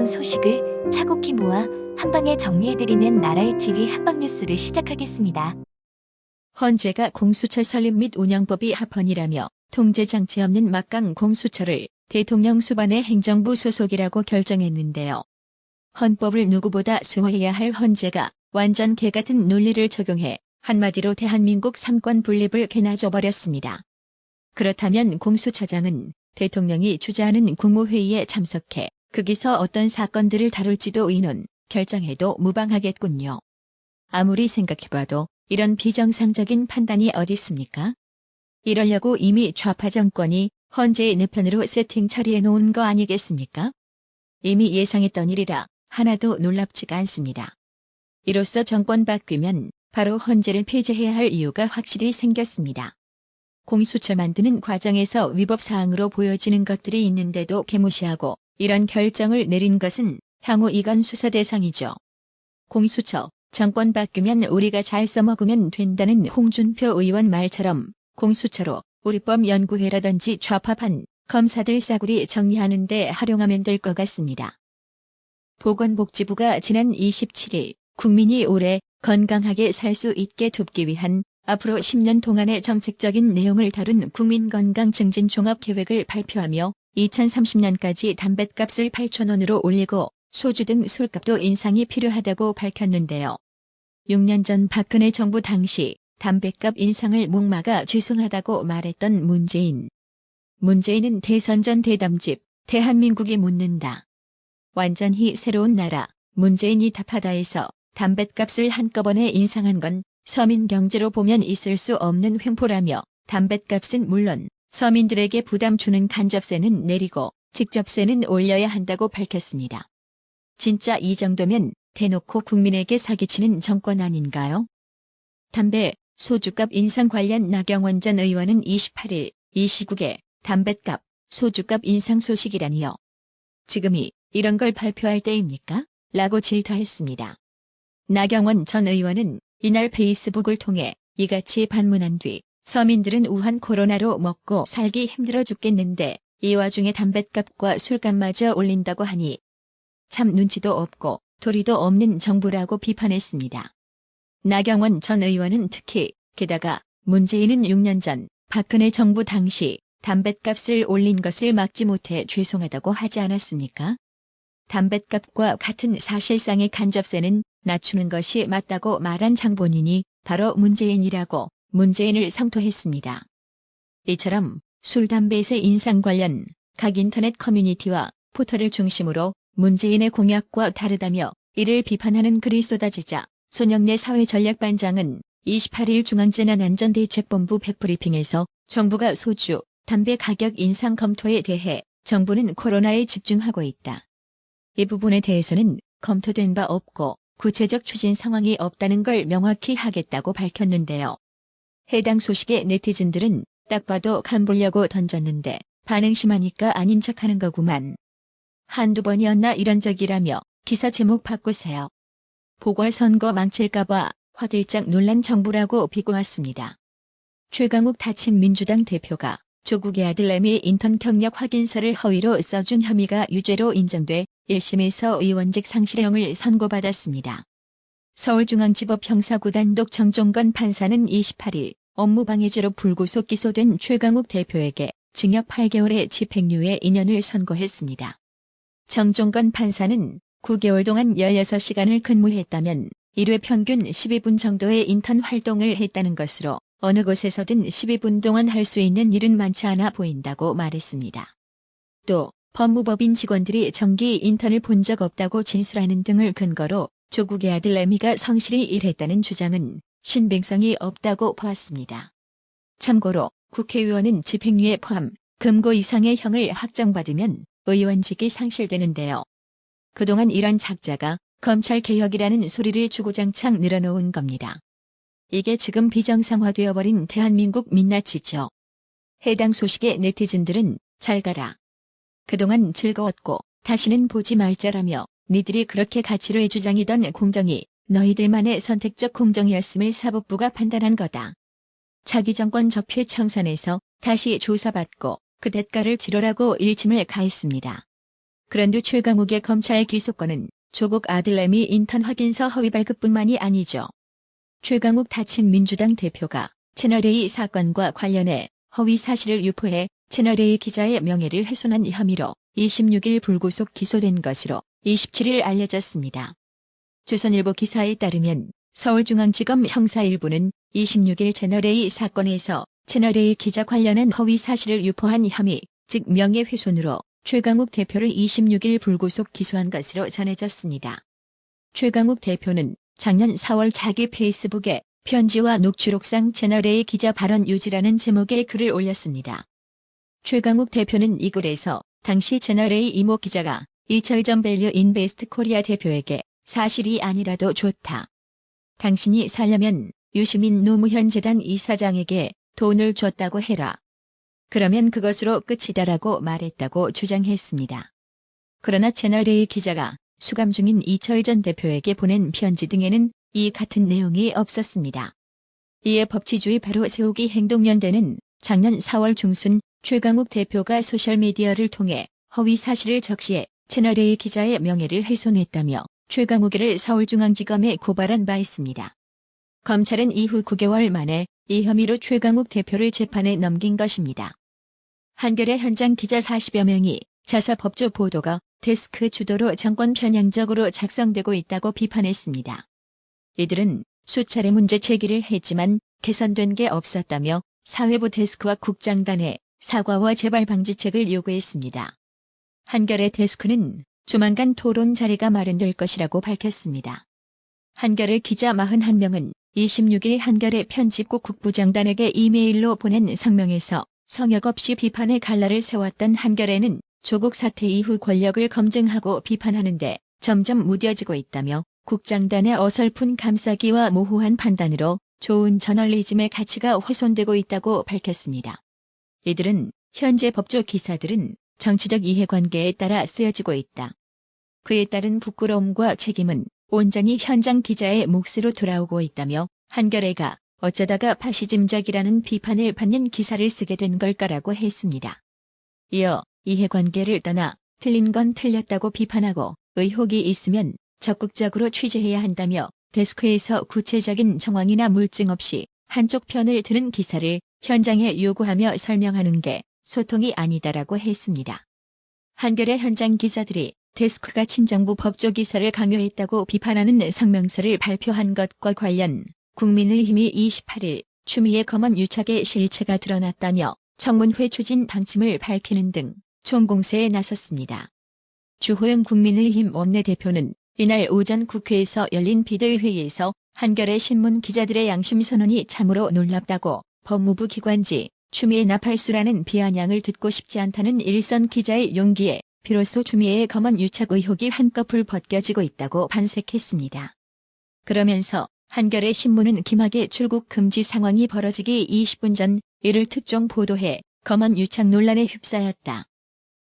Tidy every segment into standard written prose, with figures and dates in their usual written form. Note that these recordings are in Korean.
놀라운 소식을 차곡히 모아 한방에 정리해드리는 나라의 TV 한방뉴스를 시작하겠습니다. 헌재가 공수처 설립 및 운영법이 합헌이라며 통제장치 없는 막강 공수처를 대통령 수반의 행정부 소속이라고 결정했는데요. 헌법을 누구보다 수호해야 할 헌재가 완전 개같은 논리를 적용해 한마디로 대한민국 삼권 분립을 개나 줘버렸습니다. 그렇다면 공수처장은 대통령이 주재하는 국무회의에 참석해 거기서 어떤 사건들을 다룰지도 의논, 결정해도 무방하겠군요. 아무리 생각해봐도 이런 비정상적인 판단이 어디 있습니까? 이러려고 이미 좌파 정권이 헌재의 내 편으로 세팅 처리해 놓은 거 아니겠습니까? 이미 예상했던 일이라 하나도 놀랍지가 않습니다. 이로써 정권 바뀌면 바로 헌재를 폐지해야 할 이유가 확실히 생겼습니다. 공수처 만드는 과정에서 위법사항으로 보여지는 것들이 있는데도 개무시하고 이런 결정을 내린 것은 향후 이건 수사 대상이죠. 공수처, 정권 바뀌면 우리가 잘 써먹으면 된다는 홍준표 의원 말처럼 공수처로 우리법 연구회라든지 좌파판 검사들 싸구리 정리하는 데 활용하면 될 것 같습니다. 보건복지부가 지난 27일 국민이 오래 건강하게 살 수 있게 돕기 위한 앞으로 10년 동안의 정책적인 내용을 다룬 국민건강증진종합계획을 발표하며 2030년까지 담뱃값을 8,000원으로 올리고 소주 등 술값도 인상이 필요하다고 밝혔는데요. 6년 전 박근혜 정부 당시 담뱃값 인상을 목마가 죄송하다고 말했던 문재인. 문재인은 대선 전 대담집 대한민국이 묻는다. 완전히 새로운 나라 문재인이 답하다에서 담뱃값을 한꺼번에 인상한 건 서민 경제로 보면 있을 수 없는 횡포라며 담뱃값은 물론 서민들에게 부담 주는 간접세는 내리고 직접세는 올려야 한다고 밝혔습니다. 진짜 이 정도면 대놓고 국민에게 사기치는 정권 아닌가요? 담배, 소주값 인상 관련 나경원 전 의원은 28일 이 시국에 담뱃값, 소주값 인상 소식이라니요. 지금이 이런 걸 발표할 때입니까? 라고 질타했습니다. 나경원 전 의원은 이날 페이스북을 통해 이같이 반문한 뒤 서민들은 우한 코로나로 먹고 살기 힘들어 죽겠는데 이 와중에 담뱃값과 술값마저 올린다고 하니 참 눈치도 없고 도리도 없는 정부라고 비판했습니다. 나경원 전 의원은 특히 게다가 문재인은 6년 전 박근혜 정부 당시 담뱃값을 올린 것을 막지 못해 죄송하다고 하지 않았습니까? 담뱃값과 같은 사실상의 간접세는 낮추는 것이 맞다고 말한 장본인이 바로 문재인이라고 문재인을 성토했습니다. 이처럼 술, 담배세 인상 관련 각 인터넷 커뮤니티와 포털을 중심으로 문재인의 공약과 다르다며 이를 비판하는 글이 쏟아지자 손영래 사회전략반장은 28일 중앙재난안전대책본부 백브리핑에서 정부가 소주, 담배 가격 인상 검토에 대해 정부는 코로나에 집중하고 있다. 이 부분에 대해서는 검토된 바 없고 구체적 추진 상황이 없다는 걸 명확히 하겠다고 밝혔는데요. 해당 소식에 네티즌들은 딱 봐도 간보려고 던졌는데 반응 심하니까 아닌 척하는 거구만. 한두 번이었나 이런 적이라며 기사 제목 바꾸세요. 보궐선거 망칠까봐 화들짝 놀란 정부라고 비꼬았습니다. 최강욱 다친 민주당 대표가 조국의 아들 레미 인턴 경력 확인서를 허위로 써준 혐의가 유죄로 인정돼 1심에서 의원직 상실형을 선고받았습니다. 서울중앙지법 형사구 단독 정종건 판사는 28일 업무방해죄로 불구속 기소된 최강욱 대표에게 징역 8개월의 집행유예 2년을 선고했습니다. 정종건 판사는 9개월 동안 16시간을 근무했다면 1회 평균 12분 정도의 인턴 활동을 했다는 것으로 어느 곳에서든 12분 동안 할 수 있는 일은 많지 않아 보인다고 말했습니다. 또 법무법인 직원들이 정기 인턴을 본 적 없다고 진술하는 등을 근거로 조국의 아들 레미가 성실히 일했다는 주장은 신빙성이 없다고 보았습니다. 참고로 국회의원은 집행유예 포함 금고 이상의 형을 확정받으면 의원직이 상실되는데요. 그동안 이런 작자가 검찰개혁이라는 소리를 주구장창 늘어놓은 겁니다. 이게 지금 비정상화되어버린 대한민국 민낯이죠. 해당 소식에 네티즌들은 잘 가라. 그동안 즐거웠고 다시는 보지 말자라며 니들이 그렇게 가치를 주장이던 공정이 너희들만의 선택적 공정이었음을 사법부가 판단한 거다. 자기 정권 적폐 청산에서 다시 조사받고 그 대가를 치르라고 일침을 가했습니다. 그런데 최강욱의 검찰 기소건은 조국 아들내미 인턴 확인서 허위 발급뿐만이 아니죠. 최강욱 다친 민주당 대표가 채널A 사건과 관련해 허위 사실을 유포해 채널A 기자의 명예를 훼손한 혐의로 26일 불구속 기소된 것으로 27일 알려졌습니다. 조선일보 기사에 따르면 서울중앙지검 형사 1부는 26일 채널A 사건에서 채널A 기자 관련한 허위 사실을 유포한 혐의, 즉 명예훼손으로 최강욱 대표를 26일 불구속 기소한 것으로 전해졌습니다. 최강욱 대표는 작년 4월 자기 페이스북에 편지와 녹취록상 채널A 기자 발언 유지라는 제목의 글을 올렸습니다. 최강욱 대표는 이 글에서 당시 채널A 이모 기자가 이철전 밸류 인베스트 코리아 대표에게 사실이 아니라도 좋다. 당신이 살려면 유시민 노무현 재단 이사장에게 돈을 줬다고 해라. 그러면 그것으로 끝이다라고 말했다고 주장했습니다. 그러나 채널A 기자가 수감 중인 이철전 대표에게 보낸 편지 등에는 이 같은 내용이 없었습니다. 이에 법치주의 바로 세우기 행동연대는 작년 4월 중순 최강욱 대표가 소셜미디어를 통해 허위 사실을 적시해 채널A 기자의 명예를 훼손했다며 최강욱을 서울중앙지검에 고발한 바 있습니다. 검찰은 이후 9개월 만에 이 혐의로 최강욱 대표를 재판에 넘긴 것입니다. 한겨레 현장 기자 40여 명이 자사 법조 보도가 데스크 주도로 정권 편향적으로 작성되고 있다고 비판했습니다. 이들은 수차례 문제 제기를 했지만 개선된 게 없었다며 사회부 데스크와 국장단에 사과와 재발 방지책을 요구했습니다. 한겨레 데스크는 조만간 토론 자리가 마련될 것이라고 밝혔습니다. 한겨레 기자 41명은 26일 한겨레 편집국 국부장단에게 이메일로 보낸 성명에서 성역 없이 비판의 갈라를 세웠던 한겨레는 조국 사태 이후 권력을 검증하고 비판하는데 점점 무뎌지고 있다며 국장단의 어설픈 감싸기와 모호한 판단으로 좋은 저널리즘의 가치가 훼손되고 있다고 밝혔습니다. 이들은 현재 법조 기사들은 정치적 이해관계에 따라 쓰여지고 있다. 그에 따른 부끄러움과 책임은 온전히 현장 기자의 몫으로 돌아오고 있다며 한겨레가 어쩌다가 파시즘적이라는 비판을 받는 기사를 쓰게 된 걸까라고 했습니다. 이어 이해관계를 떠나 틀린 건 틀렸다고 비판하고 의혹이 있으면 적극적으로 취재해야 한다며 데스크에서 구체적인 정황이나 물증 없이 한쪽 편을 드는 기사를 현장에 요구하며 설명하는 게 소통이 아니다라고 했습니다. 한겨레 현장 기자들이 데스크가 친정부 법조 기사를 강요했다고 비판하는 성명서를 발표한 것과 관련 국민의힘이 28일 추미애 검언 유착의 실체가 드러났다며 청문회 추진 방침을 밝히는 등 총공세에 나섰습니다. 주호영 국민의힘 원내대표는 이날 오전 국회에서 열린 비대위회의에서 한겨레 신문 기자들의 양심 선언이 참으로 놀랍다고 법무부 기관지 추미애 나팔수라는 비아냥을 듣고 싶지 않다는 일선 기자의 용기에 비로소 추미애의 검언 유착 의혹이 한꺼풀 벗겨지고 있다고 반색했습니다. 그러면서 한겨레 신문은 김학의 출국 금지 상황이 벌어지기 20분 전 이를 특종 보도해 검언 유착 논란에 휩싸였다.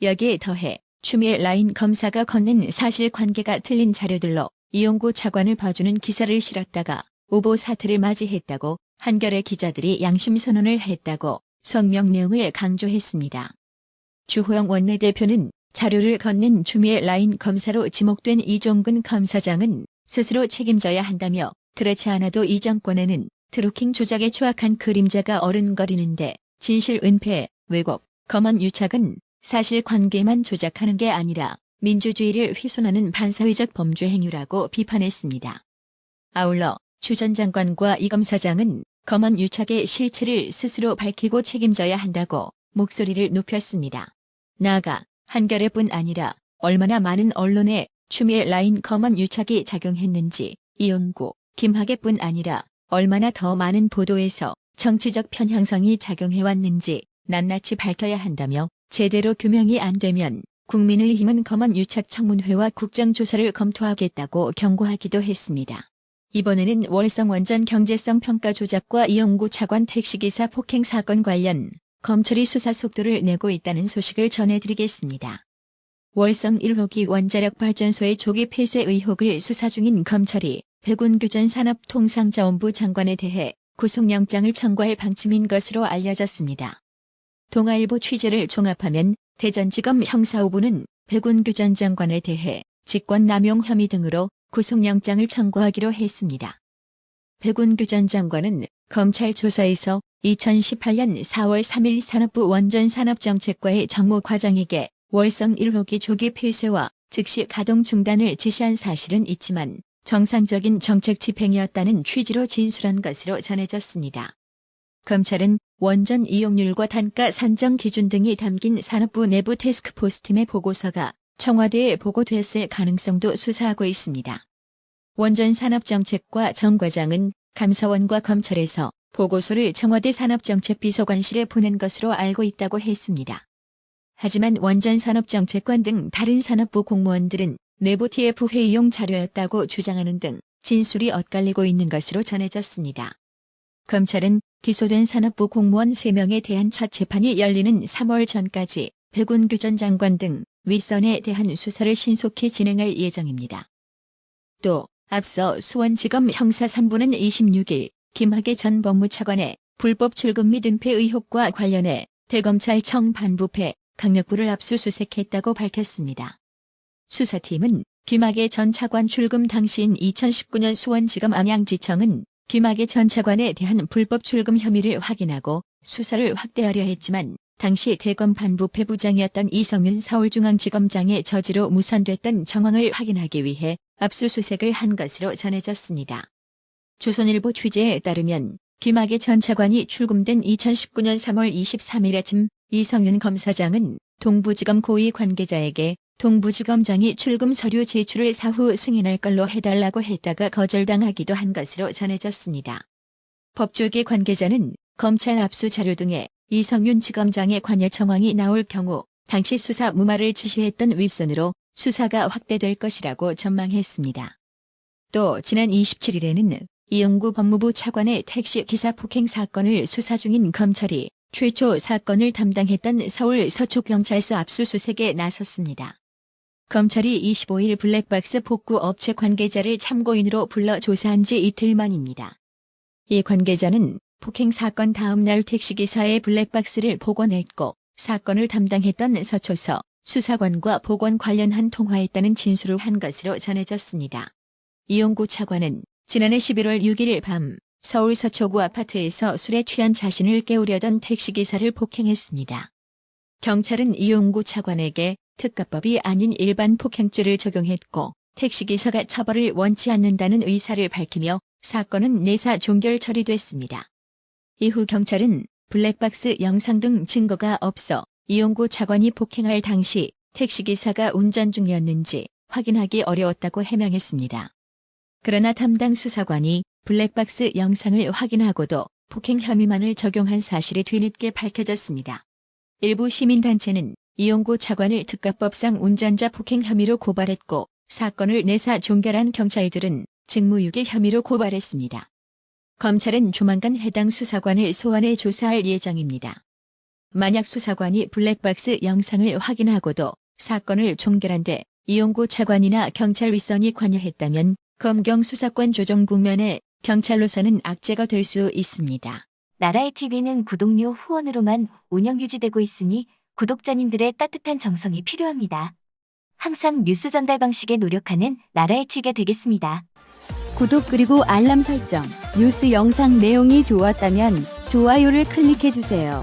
여기에 더해 추미애 라인 검사가 건넨 사실관계가 틀린 자료들로 이용구 차관을 봐주는 기사를 실었다가 오보 사태를 맞이했다고 한겨레 기자들이 양심선언을 했다고 성명 내용을 강조했습니다. 주호영 원내대표는 자료를 건넨 추미애 라인 검사로 지목된 이종근 검사장은 스스로 책임져야 한다며 그렇지 않아도 이 정권에는 트루킹 조작에 추악한 그림자가 어른거리는데 진실 은폐, 왜곡, 검언 유착은 사실관계만 조작하는 게 아니라 민주주의를 훼손하는 반사회적 범죄 행위라고 비판했습니다. 아울러 추 전 장관과 이 검사장은 검언 유착의 실체를 스스로 밝히고 책임져야 한다고 목소리를 높였습니다. 나아가 한겨레뿐 아니라 얼마나 많은 언론에 추미애 라인 검언 유착이 작용했는지 이용구, 김학의뿐 아니라 얼마나 더 많은 보도에서 정치적 편향성이 작용해왔는지 낱낱이 밝혀야 한다며 제대로 규명이 안 되면 국민의힘은 검언 유착 청문회와 국정조사를 검토하겠다고 경고하기도 했습니다. 이번에는 월성 원전 경제성 평가 조작과 이용구 차관 택시기사 폭행 사건 관련 검찰이 수사 속도를 내고 있다는 소식을 전해드리겠습니다. 월성 1호기 원자력 발전소의 조기 폐쇄 의혹을 수사 중인 검찰이 백운규 전 산업통상자원부 장관에 대해 구속영장을 청구할 방침인 것으로 알려졌습니다. 동아일보 취재를 종합하면 대전지검 형사 5부는 백운규 전 장관에 대해 직권남용 혐의 등으로 구속영장을 청구하기로 했습니다. 백운규 전 장관은 검찰 조사에서 2018년 4월 3일 산업부 원전산업정책과의 정무과장에게 월성 1호기 조기 폐쇄와 즉시 가동 중단을 지시한 사실은 있지만 정상적인 정책 집행이었다는 취지로 진술한 것으로 전해졌습니다. 검찰은 원전 이용률과 단가 산정 기준 등이 담긴 산업부 내부 태스크포스팀의 보고서가 청와대에 보고됐을 가능성도 수사하고 있습니다. 원전산업정책과 정 과장은 감사원과 검찰에서 보고서를 청와대 산업정책비서관실에 보낸 것으로 알고 있다고 했습니다. 하지만 원전산업정책관 등 다른 산업부 공무원들은 내부 TF 회의용 자료였다고 주장하는 등 진술이 엇갈리고 있는 것으로 전해졌습니다. 검찰은 기소된 산업부 공무원 3명에 대한 첫 재판이 열리는 3월 전까지 백운규 전 장관 등 윗선에 대한 수사를 신속히 진행할 예정입니다. 또 앞서 수원지검 형사 3부는 26일 김학의 전 법무차관의 불법 출금 및 은폐 의혹과 관련해 대검찰청 반부패 강력부를 압수수색했다고 밝혔습니다. 수사팀은 김학의 전 차관 출금 당시인 2019년 수원지검 안양지청은 김학의 전 차관에 대한 불법 출금 혐의를 확인하고 수사를 확대하려 했지만 당시 대검 반부패 부장이었던 이성윤 서울중앙지검장의 저지로 무산됐던 정황을 확인하기 위해 압수수색을 한 것으로 전해졌습니다. 조선일보 취재에 따르면 김학의 전 차관이 출금된 2019년 3월 23일 아침 이성윤 검사장은 동부지검 고위 관계자에게 동부지검장이 출금 서류 제출을 사후 승인할 걸로 해달라고 했다가 거절당하기도 한 것으로 전해졌습니다. 법조계 관계자는 검찰 압수 자료 등에 이성윤 지검장의 관여 정황이 나올 경우 당시 수사 무마를 지시했던 윗선으로 수사가 확대될 것이라고 전망했습니다. 또 지난 27일에는 이용구 법무부 차관의 택시 기사 폭행 사건을 수사 중인 검찰이 최초 사건을 담당했던 서울 서초경찰서 압수수색에 나섰습니다. 검찰이 25일 블랙박스 복구 업체 관계자를 참고인으로 불러 조사한 지 이틀 만입니다. 이 관계자는 폭행 사건 다음 날 택시기사의 블랙박스를 복원했고 사건을 담당했던 서초서 수사관과 복원 관련한 통화했다는 진술을 한 것으로 전해졌습니다. 이용구 차관은 지난해 11월 6일 밤 서울 서초구 아파트에서 술에 취한 자신을 깨우려던 택시기사를 폭행했습니다. 경찰은 이용구 차관에게 특가법이 아닌 일반 폭행죄를 적용했고 택시기사가 처벌을 원치 않는다는 의사를 밝히며 사건은 내사 종결 처리됐습니다. 이후 경찰은 블랙박스 영상 등 증거가 없어 이용구 차관이 폭행할 당시 택시기사가 운전 중이었는지 확인하기 어려웠다고 해명했습니다. 그러나 담당 수사관이 블랙박스 영상을 확인하고도 폭행 혐의만을 적용한 사실이 뒤늦게 밝혀졌습니다. 일부 시민단체는 이용구 차관을 특가법상 운전자 폭행 혐의로 고발했고 사건을 내사 종결한 경찰들은 직무유기 혐의로 고발했습니다. 검찰은 조만간 해당 수사관을 소환해 조사할 예정입니다. 만약 수사관이 블랙박스 영상을 확인하고도 사건을 종결한 데 이용구 차관이나 경찰 윗선이 관여했다면 검경 수사권 조정 국면에 경찰로서는 악재가 될 수 있습니다. 나라의 TV는 구독료 후원으로만 운영 유지되고 있으니 구독자님들의 따뜻한 정성이 필요합니다. 항상 뉴스 전달 방식에 노력하는 나라의 TV가 되겠습니다. 구독 그리고 알람 설정, 뉴스 영상 내용이 좋았다면 좋아요를 클릭해주세요.